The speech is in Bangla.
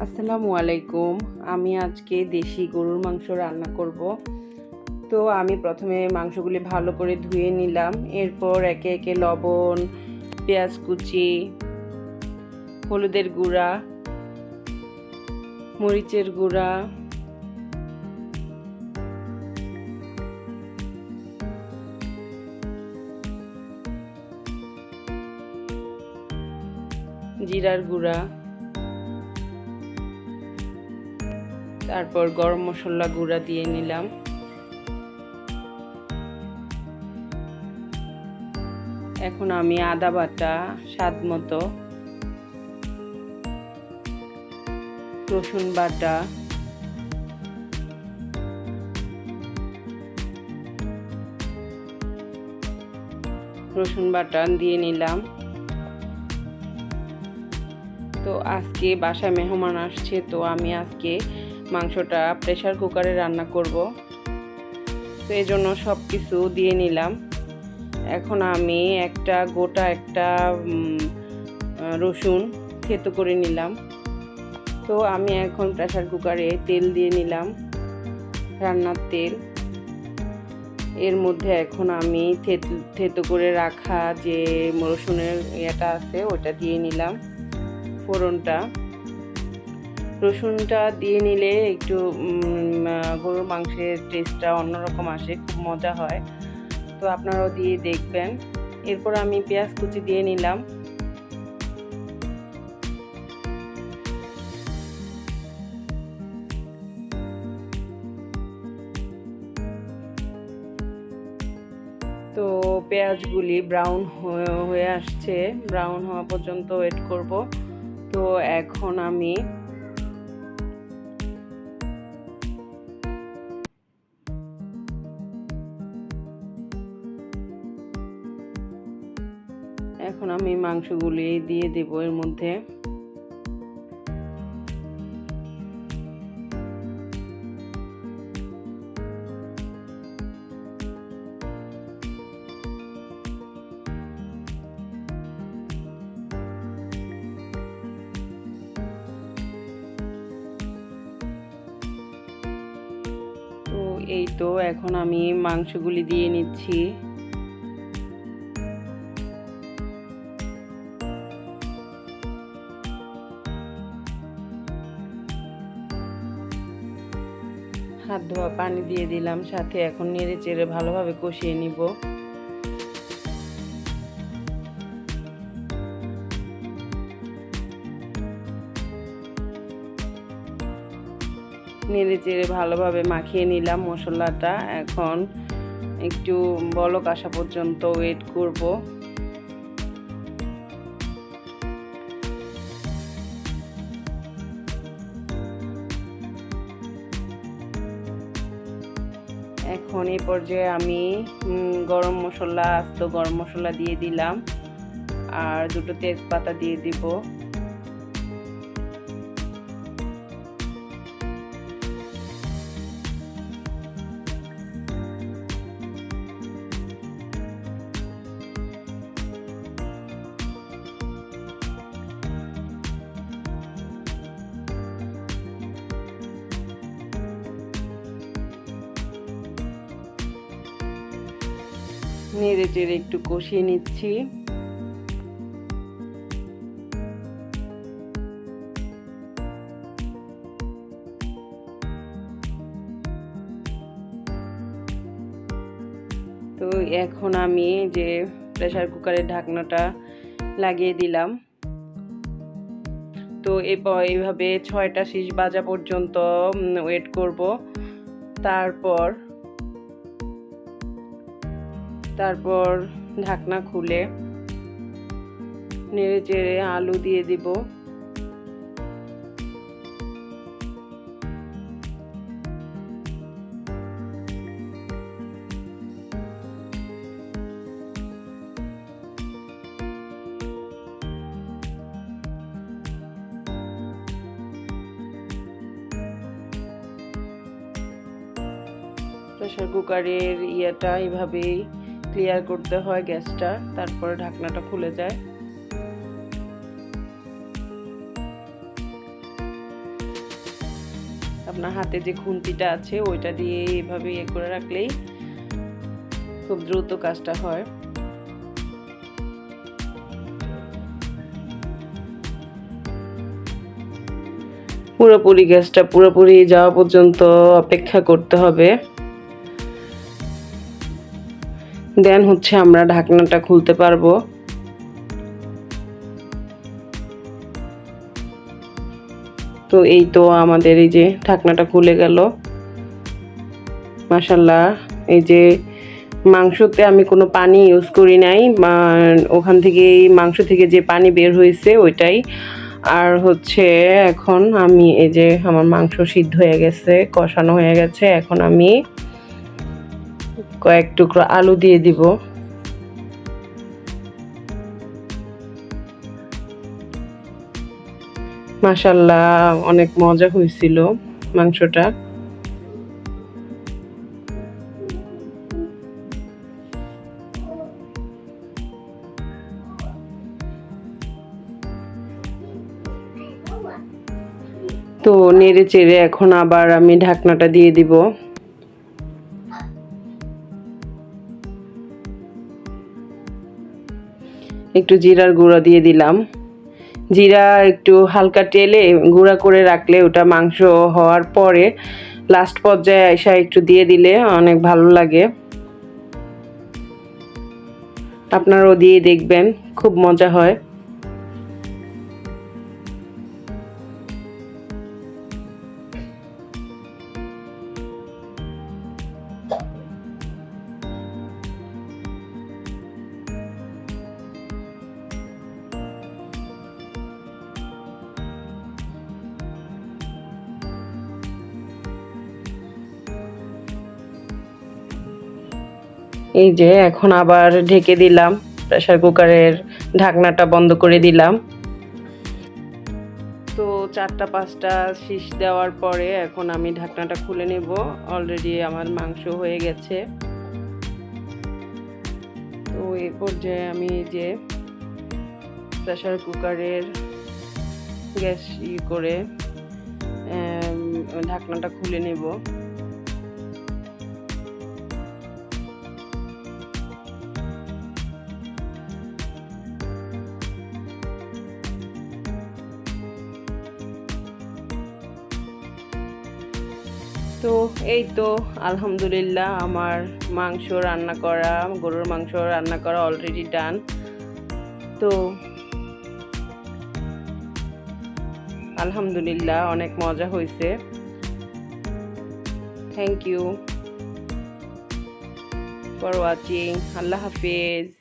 আসসালামু আলাইকুম। আমি আজকে দেশি গরুর মাংস রান্না করব। তো আমি প্রথমে মাংসগুলি ভালো করে ধুয়ে নিলাম। এরপর একে একে লবণ, পেঁয়াজ কুচি, হলুদের গুঁড়া, মরিচের গুঁড়া, জিরার গুঁড়া, তারপর গরম মশলা গুঁড়া দিয়ে নিলাম। এখন আমি আদা বাটা স্বাদ মতো, রসুন বাটা, দিয়ে নিলাম। তো আজকে বাসায় মেহমান আসছে, তো আমি আজকে মাংসটা প্রেসার কুকারে রান্না করব। তো এই জন্য সব কিছু দিয়ে নিলাম। এখন আমি গোটা একটা রসুন থেতো করে নিলাম। তো আমি এখন প্রেসার কুকারে তেল দিয়ে নিলাম, রান্নার তেল। এর মধ্যে এখন আমি থেতো করে রাখা যে রসুনের ইয়েটা আছে ওটা দিয়ে নিলাম, ফোড়নটা। রসুনটা দিয়ে নিলে একটু গরুর মাংসের টেস্টটা অন্যরকম আসে, খুব মজা হয়। তো আপনারাও দিয়ে দেখবেন। এরপর আমি পেঁয়াজ কুচি দিয়ে নিলাম। তো পেঁয়াজগুলি ব্রাউন হয়ে আসছে, ব্রাউন হওয়া পর্যন্ত ওয়েট করব। তো এখন আমি মাংসগুলি দিয়ে দেব এর মধ্যে। তো এই তো এখন আমি মাংসগুলি দিয়ে নিচ্ছি। হাত ধোয়া পানি দিয়ে দিলাম সাথে। এখন নেড়ে চেড়ে ভালোভাবে কষিয়ে নিব। নেড়ে চেড়ে ভালোভাবে মাখিয়ে নিলাম মশলাটা। এখন একটু বলক আসা পর্যন্ত ওয়েট করব। এখন এই পর্যায়ে আমি আস্ত গরম মশলা দিয়ে দিলাম, আর দুটো তেজপাতা দিয়ে দিব। নেড়ে চেড়ে একটু কষিয়ে নিচ্ছি। তো এখন আমি যে প্রেসার কুকারের ঢাকনাটা লাগিয়ে দিলাম। তো এইভাবে 6টা শিস বাজা পর্যন্ত ওয়েট করব। তারপর ঢাকনা খুলে নেড়ে চেড়ে আলু দিয়ে দিব। প্রেসার কুকারের ইয়েটা এইভাবেই ক্লিয়ার করতে হয় গ্যাসটা, তারপরে ঢাকনাটা খুলে যায়। আপনার হাতে যে খুন্তিটা আছে ওইটা দিয়ে এভাবে ইয়ে করে রাখলেই খুব দ্রুত কাজটা হয়। পুরোপুরি গ্যাসটা পুরোপুরি যাওয়া পর্যন্ত অপেক্ষা করতে হবে। দেন হচ্ছে আমরা ঢাকনাটা খুলতে পারবো। তো এই তো আমাদের এই যে ঢাকনাটা খুলে গেল। মাশাআল্লাহ, এই যে মাংসতে আমি কোনো পানি ইউজ করি নাই, ওখান থেকে মাংস থেকে যে পানি বের হয়েছে ওইটাই। আর হচ্ছে এখন আমি এই যে আমার মাংস সিদ্ধ হয়ে গেছে, কষানো হয়ে গেছে। এখন আমি কয়েক টুকরো আলু দিয়ে দিব। মাশাআল্লাহ, অনেক মজা হয়েছিল মাংসটা। তো নেড়ে চেড়ে এখন আবার আমি ঢাকনাটা দিয়ে দিব। একটু জিরার গুঁড়া দিয়ে দিলাম। জিরা একটু হালকা তেলে গুঁড়া করে রাখলে ওটা মাংস হওয়ার পরে লাস্ট পর্যায়ে এসে একটু দিয়ে দিলে অনেক ভালো লাগে। আপনারাও দিয়ে দেখবেন, খুব মজা হয়। এই যে এখন আবার ঢেকে দিলাম, প্রেসার কুকারের ঢাকনাটা বন্ধ করে দিলাম। তো 4-5টা শীষ দেওয়ার পরে এখন আমি ঢাকনাটা খুলে নেব। অলরেডি আমার মাংস হয়ে গেছে। তো এই পর্যায়ে আমি যে প্রেসার কুকারের গ্যাস করে ঢাকনাটা খুলে নেব। তো এই তো আলহামদুলিল্লাহ আমার মাংস রান্না করা, গরুর মাংস রান্না করা অলরেডি ডান। তো আলহামদুলিল্লাহ অনেক মজা হয়েছে। Thank you for watching. আল্লাহ হাফেজ।